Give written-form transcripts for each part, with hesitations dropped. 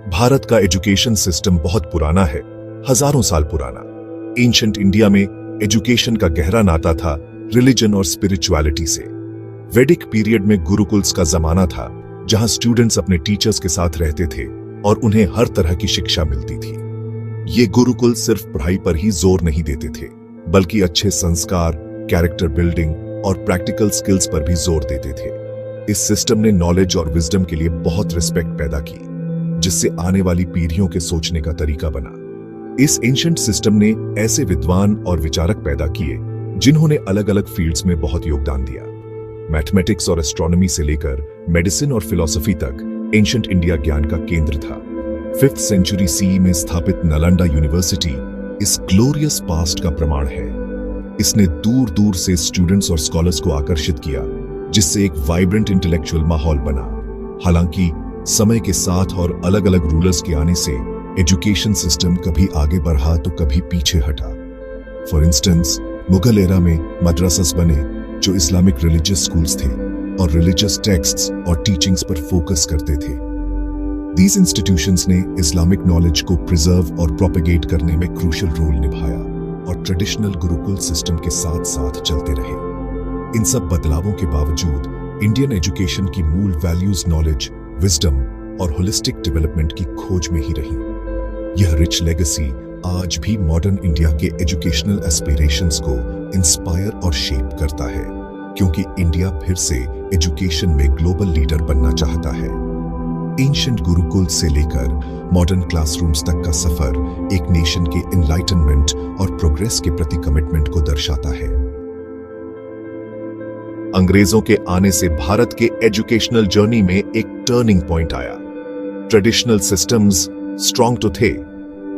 भारत का education system बहुत पुराना है, हजारों साल पुराना। एंशंट इंडिया में एजुकेशन का गहरा नाता था रिलीजन और स्पिरिचुअलिटी से। वैदिक पीरियड में गुरुकुल्स का जमाना था, जहां स्टूडेंट्स अपने टीचर्स के साथ रहते थे और उन्हें हर तरह की शिक्षा मिलती थी। ये गुरुकुल सिर्फ पढ़ाई पर ही जोर नहीं देते थे, बल्कि अच्छे संस्कार, कैरेक्टर बिल्डिंग और प्रैक्टिकल स्किल्स पर भी जोर देते थे। इस सिस्टम ने नॉलेज और विजडम के लिए बहुत रिस्पेक्ट पैदा की, जिससे आने वाली पीढ़ियों के सोचने का तरीका बना। इस एंशंट सिस्टम ने ऐसे विद्वान और विचारक पैदा किए जिन्होंने अलग अलग फील्ड्स में बहुत योगदान दिया। मैथमेटिक्स और एस्ट्रोनॉमी से लेकर मेडिसिन और फिलॉसफी तक एंशंट इंडिया ज्ञान का केंद्र था। 5th सेंचुरी सीई में स्थापित नालंदा यूनिवर्सिटी इस ग्लोरियस पास्ट का प्रमाण है। इसने दूर दूर से स्टूडेंट्स और स्कॉलर्स को आकर्षित किया, जिससे एक वाइब्रेंट इंटेलेक्चुअल माहौल बना। हालांकि समय के साथ और अलग अलग रूलर्स के आने से एजुकेशन सिस्टम कभी आगे बढ़ा तो कभी पीछे हटा। फॉर इंस्टेंस, मुगल एरा में मद्रासास बने जो इस्लामिक रिलीजियस स्कूल्स थे और रिलीजियस टेक्स्ट्स और टीचिंग्स पर फोकस करते थे। These institutions ने इस्लामिक नॉलेज को प्रिजर्व और प्रोपेगेट करने में क्रूशियल रोल निभाया और ट्रेडिशनल गुरुकुल सिस्टम के साथ साथ चलते रहे। इन सब बदलावों के बावजूद इंडियन एजुकेशन की मूल वैल्यूज नॉलेज, विजडम और होलिस्टिक डेवलपमेंट की खोज में ही रही। यह रिच लेगेसी आज भी मॉडर्न इंडिया के एजुकेशनल एस्पिरेशंस को इंस्पायर और शेप करता है, क्योंकि इंडिया फिर से एजुकेशन में ग्लोबल लीडर बनना चाहता है। एंशंट गुरुकुल से लेकर मॉडर्न क्लासरूम्स तक का सफर एक नेशन के एनलाइटनमेंट और प्रोग्रेस के प्रति कमिटमेंट को दर्शाता है। अंग्रेजों के आने से भारत के एजुकेशनल जर्नी में एक टर्निंग पॉइंट आया। ट्रेडिशनल सिस्टम्स स्ट्रॉन्ग तो थे,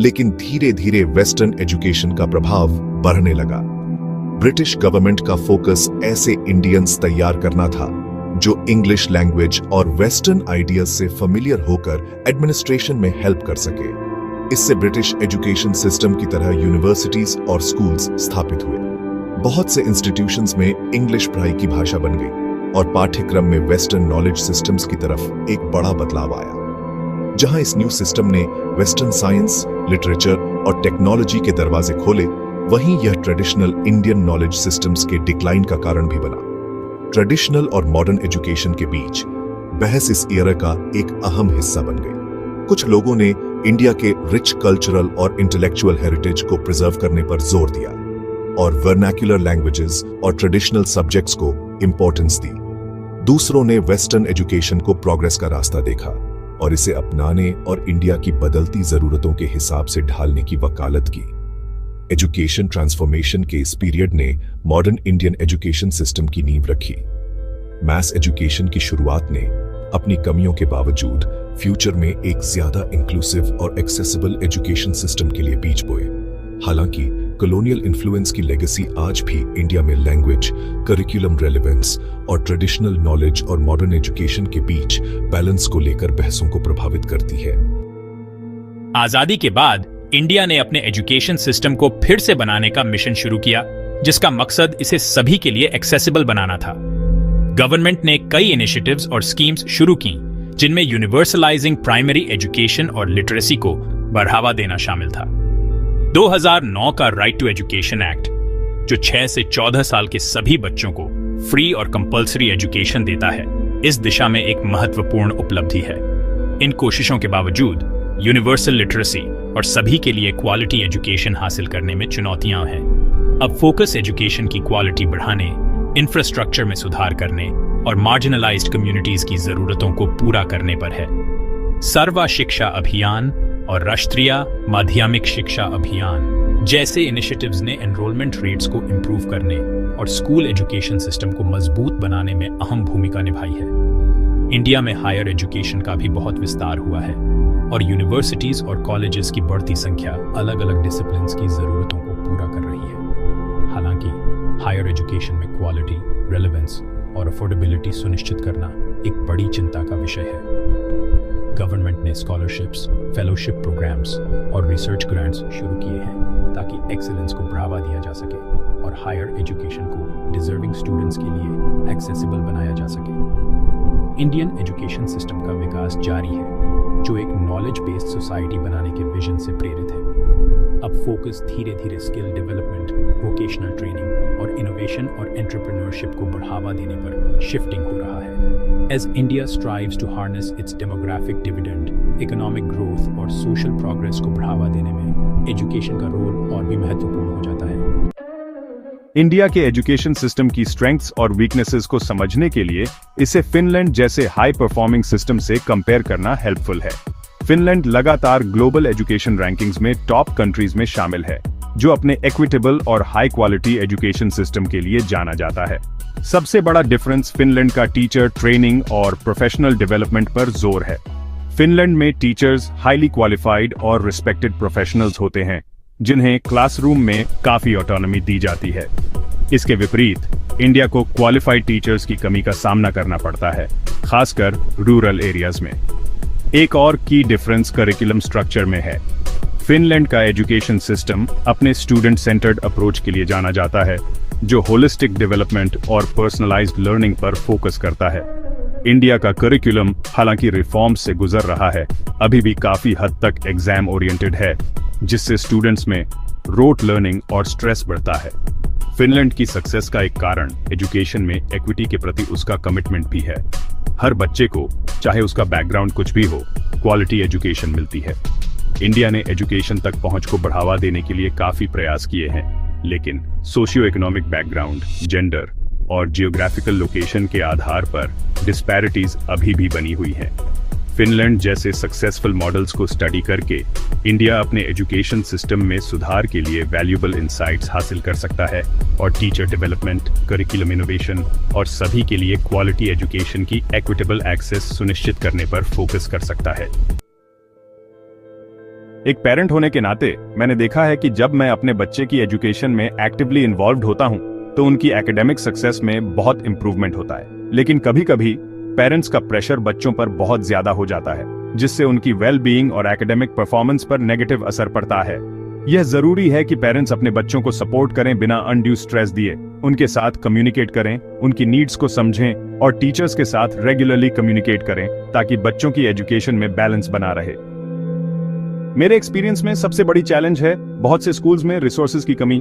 लेकिन धीरे धीरे वेस्टर्न एजुकेशन का प्रभाव बढ़ने लगा। ब्रिटिश गवर्नमेंट का फोकस ऐसे इंडियंस तैयार करना था जो इंग्लिश लैंग्वेज और वेस्टर्न आइडियाज से फेमिलियर होकर एडमिनिस्ट्रेशन में हेल्प कर सके। इससे ब्रिटिश एजुकेशन सिस्टम की तरह यूनिवर्सिटीज और स्कूल्स स्थापित हुए। बहुत से इंस्टीट्यूशंस में इंग्लिश पढ़ाई की भाषा बन गई और पाठ्यक्रम में वेस्टर्न नॉलेज सिस्टम्स की तरफ एक बड़ा बदलाव आया। जहां इस न्यू सिस्टम ने वेस्टर्न साइंस, लिटरेचर और टेक्नोलॉजी के दरवाजे खोले, वहीं यह ट्रेडिशनल इंडियन नॉलेज सिस्टम्स के डिक्लाइन का कारण भी बना। ट्रेडिशनल और मॉडर्न एजुकेशन के बीच बहस इस ईरा का एक अहम हिस्सा बन गई। कुछ लोगों ने इंडिया के रिच कल्चरल और इंटेलेक्चुअल हेरिटेज को प्रिजर्व करने पर जोर दिया और वर्नाक्युलर लैंग्वेजेस और ट्रेडिशनल सब्जेक्ट्स को इंपॉर्टेंस दी। दूसरों ने वेस्टर्न एजुकेशन को प्रोग्रेस का रास्ता देखा और इसे अपनाने और इंडिया की बदलती जरूरतों के हिसाब से ढालने की वकालत की। एजुकेशन ट्रांसफॉर्मेशन के इस पीरियड ने मॉडर्न इंडियन एजुकेशन सिस्टम की नींव रखी। मैस एजुकेशन की शुरुआत ने अपनी कमियों के बावजूद फ्यूचर में एक ज्यादा इंक्लूसिव और एक्सेसिबल एजुकेशन सिस्टम के लिए बीज बोए। हालांकि कॉलोनियल इन्फ्लुएंस की लेगेसी आज भी इंडिया में लैंग्वेज, करिकुलम रेलेवेंस और ट्रेडिशनल नॉलेज और मॉडर्न एजुकेशन के बीच बैलेंस को लेकर बहसों को प्रभावित करती है। आजादी के बाद इंडिया ने अपने एजुकेशन सिस्टम को फिर से बनाने का मिशन शुरू किया, जिसका मकसद इसे सभी के लिए एक्सेसिबल बनाना था। गवर्नमेंट ने कई इनिशिएटिव्स और स्कीम्स शुरू की, जिनमें यूनिवर्सलाइजिंग प्राइमरी एजुकेशन और लिटरेसी को बढ़ावा देना शामिल था। 2009 का राइट टू एजुकेशन एक्ट, जो 6 से 14 साल के सभी बच्चों को फ्री और कंपल्सरी एजुकेशन देता है, इस दिशा में एक महत्वपूर्ण उपलब्धि है। इन कोशिशों के बावजूद यूनिवर्सल लिटरेसी और सभी के लिए क्वालिटी एजुकेशन हासिल करने में चुनौतियां हैं। अब फोकस एजुकेशन की क्वालिटी बढ़ाने, इंफ्रास्ट्रक्चर में सुधार करने और मार्जिनलाइज्ड कम्युनिटीज की जरूरतों को पूरा करने पर है। सर्व शिक्षा अभियान और राष्ट्रीय माध्यमिक शिक्षा अभियान जैसे इनिशिएटिव्स ने एनरोलमेंट रेट्स को इंप्रूव करने और स्कूल एजुकेशन सिस्टम को मजबूत बनाने में अहम भूमिका निभाई है। इंडिया में हायर एजुकेशन का भी बहुत विस्तार हुआ है और यूनिवर्सिटीज और कॉलेजेस की बढ़ती संख्या अलग अलग डिसिप्लिन्स की जरूरतों को पूरा कर रही है। हालांकि हायर एजुकेशन में क्वालिटी, रेलेवेंस और अफोर्डेबिलिटी सुनिश्चित करना एक बड़ी चिंता का विषय है। गवर्नमेंट ने स्कॉलरशिप्स, फेलोशिप प्रोग्राम्स और रिसर्च ग्रांट्स शुरू किए हैं ताकि एक्सीलेंस को बढ़ावा दिया जा सके और हायर एजुकेशन को डिजर्विंग स्टूडेंट्स के लिए एक्सेसिबल बनाया जा सके। इंडियन एजुकेशन सिस्टम का विकास जारी है जो एक नॉलेज बेस्ड सोसाइटी बनाने के विजन से प्रेरित है। अब फोकस धीरे धीरे स्किल डेवलपमेंट, वोकेशनल ट्रेनिंग और इनोवेशन और एंटरप्रेन्योरशिप को बढ़ावा देने पर शिफ्टिंग हो रहा है। As India strives to harness its demographic dividend, economic growth और social progress को बढ़ावा देने में एजुकेशन का रोल और भी महत्वपूर्ण हो जाता है। इंडिया के एजुकेशन सिस्टम की स्ट्रेंथ्स और वीकनेसेस को समझने के लिए इसे फिनलैंड जैसे हाई परफॉर्मिंग सिस्टम से कंपेयर करना हेल्पफुल है। फिनलैंड लगातार ग्लोबल एजुकेशन रैंकिंग्स में टॉप कंट्रीज में शामिल है, जो अपने इक्विटेबल और हाई क्वालिटी एजुकेशन सिस्टम के लिए जाना जाता है। सबसे बड़ा डिफरेंस फिनलैंड का टीचर ट्रेनिंग और प्रोफेशनल डेवलपमेंट पर जोर है। फिनलैंड में टीचर्स हाईली क्वालिफाइड और रिस्पेक्टेड प्रोफेशनल्स होते हैं, जिन्हें क्लासरूम में काफी ऑटोनॉमी दी जाती है। इसके विपरीत इंडिया को क्वालिफाइड टीचर्स की कमी का सामना करना पड़ता है, खासकर रूरल एरियाज में। एक और की डिफरेंस करिकुलम स्ट्रक्चर में है। फिनलैंड का एजुकेशन सिस्टम अपने स्टूडेंट सेंटर्ड अप्रोच के लिए जाना जाता है, जो होलिस्टिक डेवलपमेंट और पर्सनलाइज्ड लर्निंग पर फोकस करता है। इंडिया का करिकुलम हालांकि रिफॉर्म्स से गुजर रहा है, अभी भी काफी हद तक एग्जाम ओरिएंटेड है, जिससे स्टूडेंट्स में रोट लर्निंग और स्ट्रेस बढ़ता है। फिनलैंड की सक्सेस का एक कारण एजुकेशन में इक्विटी के प्रति उसका कमिटमेंट भी है। हर बच्चे को, चाहे उसका बैकग्राउंड कुछ भी हो, क्वालिटी एजुकेशन मिलती है। इंडिया ने एजुकेशन तक पहुंच को बढ़ावा देने के लिए काफी प्रयास किए हैं, लेकिन सोशियो इकोनॉमिक बैकग्राउंड, जेंडर और जियोग्राफिकल लोकेशन के आधार पर डिस्पैरिटीज अभी भी बनी हुई हैं। फिनलैंड जैसे सक्सेसफुल मॉडल्स को स्टडी करके इंडिया अपने एजुकेशन सिस्टम में सुधार के लिए वैल्यूएबल इंसाइट्स हासिल कर सकता है और टीचर डेवलपमेंट, करिकुलम इनोवेशन और सभी के लिए क्वालिटी एजुकेशन की इक्विटेबल एक्सेस सुनिश्चित करने पर फोकस कर सकता है। एक पेरेंट होने के नाते मैंने देखा है कि जब मैं अपने बच्चे की एजुकेशन में एक्टिवली इन्वॉल्व्ड होता हूं, तो उनकी एकेडमिक सक्सेस में बहुत इंप्रूवमेंट होता है। लेकिन कभी-कभी पेरेंट्स का प्रेशर बच्चों पर बहुत ज्यादा हो जाता है, जिससे उनकी वेल बीइंग और एकेडमिक परफॉर्मेंस पर नेगेटिव असर पड़ता है। यह जरूरी है कि पेरेंट्स अपने बच्चों को सपोर्ट करें बिना अनड्यू स्ट्रेस दिए, उनके साथ कम्युनिकेट करें, उनकी नीड्स को समझें और टीचर्स के साथ रेगुलरली कम्युनिकेट करें, ताकि बच्चों की एजुकेशन में बैलेंस बना रहे। मेरे एक्सपीरियंस में सबसे बड़ी चैलेंज है बहुत से स्कूल्स में रिसोर्सेज की कमी।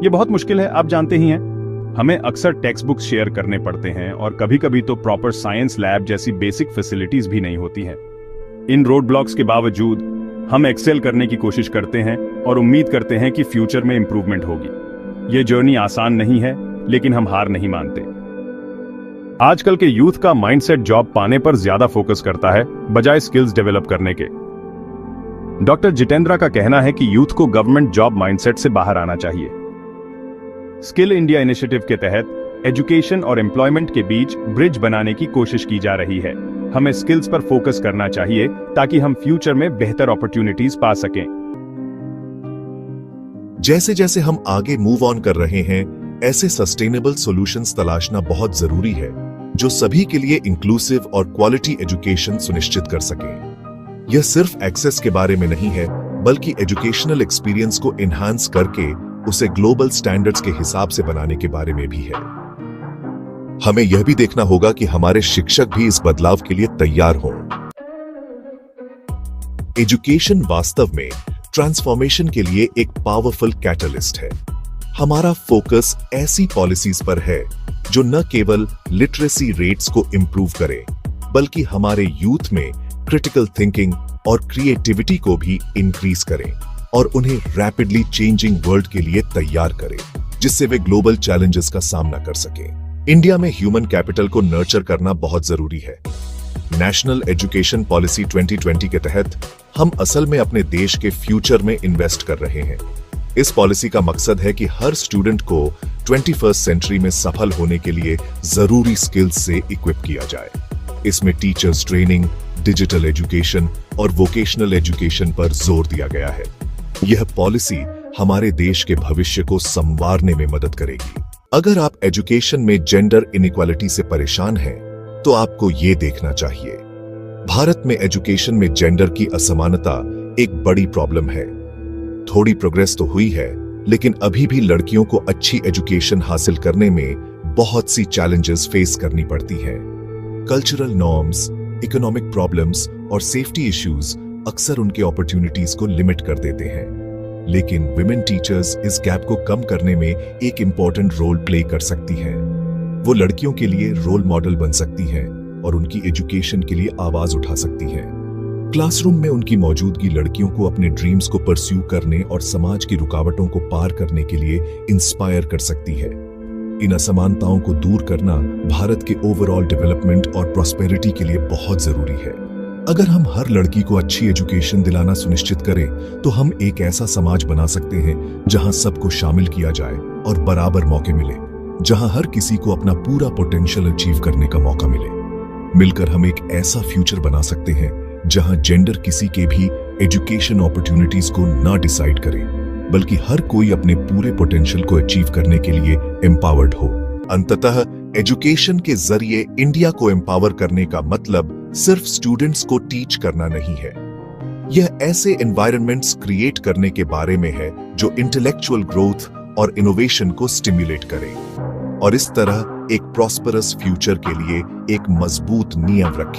ये बहुत मुश्किल है, आप जानते ही हैं। हमें अक्सर टेक्स्ट बुक्स शेयर करने पड़ते हैं और कभी-कभी तो प्रॉपर साइंस लैब जैसी बेसिक फैसिलिटीज भी नहीं होती हैं। इन रोड ब्लॉक्स के बावजूद हम एक्सेल करने की कोशिश करते हैं और उम्मीद करते हैं कि फ्यूचर में इंप्रूवमेंट होगी। ये जर्नी आसान नहीं है, लेकिन हम हार नहीं मानते। आजकल के यूथ का माइंडसेट जॉब पाने पर ज्यादा फोकस करता है, बजाय स्किल्स डेवलप करने के। डॉक्टर जितेंद्रा का कहना है कि यूथ को गवर्नमेंट जॉब माइंडसेट से बाहर आना चाहिए। स्किल इंडिया इनिशिएटिव के तहत एजुकेशन और एम्प्लॉयमेंट के बीच ब्रिज बनाने की कोशिश की जा रही है। हमें स्किल्स पर फोकस करना चाहिए ताकि हम फ्यूचर में बेहतर अपॉर्चुनिटीज पा सकें। जैसे जैसे हम आगे मूव ऑन कर रहे हैं, ऐसे सस्टेनेबल सॉल्यूशंस तलाशना बहुत जरूरी है, जो सभी के लिए इंक्लूसिव और क्वालिटी एजुकेशन सुनिश्चित कर सके। यह सिर्फ एक्सेस के बारे में नहीं है, बल्कि एजुकेशनल एक्सपीरियंस को एनहांस करके उसे ग्लोबल स्टैंडर्ड्स के हिसाब से बनाने के बारे में भी है। हमें यह भी देखना होगा कि हमारे शिक्षक भी इस बदलाव के लिए तैयार हों। एजुकेशन वास्तव में ट्रांसफॉर्मेशन के लिए एक पावरफुल कैटलिस्ट है। हमारा फोकस ऐसी पॉलिसीज पर है जो न केवल लिटरेसी रेट्स को इंप्रूव करे, बल्कि हमारे यूथ में क्रिटिकल थिंकिंग और क्रिएटिविटी को भी इंक्रीज करें और उन्हें रैपिडली चेंजिंग वर्ल्ड के लिए तैयार करें, जिससे वे ग्लोबल चैलेंजेस का सामना कर सकें। इंडिया में ह्यूमन कैपिटल को नर्चर करना बहुत जरूरी है। नेशनल एजुकेशन पॉलिसी 2020 के तहत हम असल में अपने देश के फ्यूचर में इन्वेस्ट कर रहे हैं। इस पॉलिसी का मकसद है कि हर स्टूडेंट को 21st सेंचुरी में सफल होने के लिए जरूरी स्किल्स से इक्विप किया जाए। इसमें टीचर्स ट्रेनिंग, डिजिटल एजुकेशन और वोकेशनल एजुकेशन पर जोर दिया गया है। यह पॉलिसी हमारे देश के भविष्य को संवारने में मदद करेगी। अगर आप एजुकेशन में जेंडर इनइक्वालिटी से परेशान हैं, तो आपको ये देखना चाहिए। भारत में एजुकेशन में जेंडर की असमानता एक बड़ी प्रॉब्लम है। थोड़ी प्रोग्रेस तो हुई है, लेकिन अभी भी लड़कियों को अच्छी एजुकेशन हासिल करने में बहुत सी चैलेंजेस फेस करनी पड़ती हैं। कल्चरल नॉर्म्स, इकोनॉमिक प्रॉब्लम्स और सेफ्टी इश्यूज अक्सर उनके अपॉर्चुनिटीज को लिमिट कर देते हैं। लेकिन विमेन टीचर्स इस गैप को कम करने में एक इंपॉर्टेंट रोल प्ले कर सकती हैं। वो लड़कियों के लिए रोल मॉडल बन सकती हैं और उनकी एजुकेशन के लिए आवाज उठा सकती हैं। क्लासरूम में उनकी मौजूदगी लड़कियों को अपने ड्रीम्स को परस्यू करने और समाज की रुकावटों को पार करने के लिए इंस्पायर कर सकती है। इन असमानताओं को दूर करना भारत के ओवरऑल डेवलपमेंट और प्रॉस्पेरिटी के लिए बहुत जरूरी है। अगर हम हर लड़की को अच्छी एजुकेशन दिलाना सुनिश्चित करें तो हम एक ऐसा समाज बना सकते हैं जहां सबको शामिल किया जाए और बराबर मौके मिले, जहां हर किसी को अपना पूरा पोटेंशियल अचीव करने का मौका मिले। मिलकर हम एक ऐसा फ्यूचर बना सकते हैं जहां जेंडर किसी के भी एजुकेशन अपॉर्चुनिटीज को ना डिसाइड करे, बल्कि हर कोई अपने पूरे पोटेंशियल को अचीव करने के लिए एम्पावर्ड हो। अंततः एजुकेशन के जरिए इंडिया को एम्पावर करने का मतलब सिर्फ स्टूडेंट्स को टीच करना नहीं है। यह ऐसे एनवायरनमेंट्स क्रिएट करने के बारे में है जो इंटेलेक्चुअल ग्रोथ और इनोवेशन को स्टिम्युलेट करें और इस तरह एक प्रॉस्परस फ्यूचर के लिए एक मजबूत नींव रखें।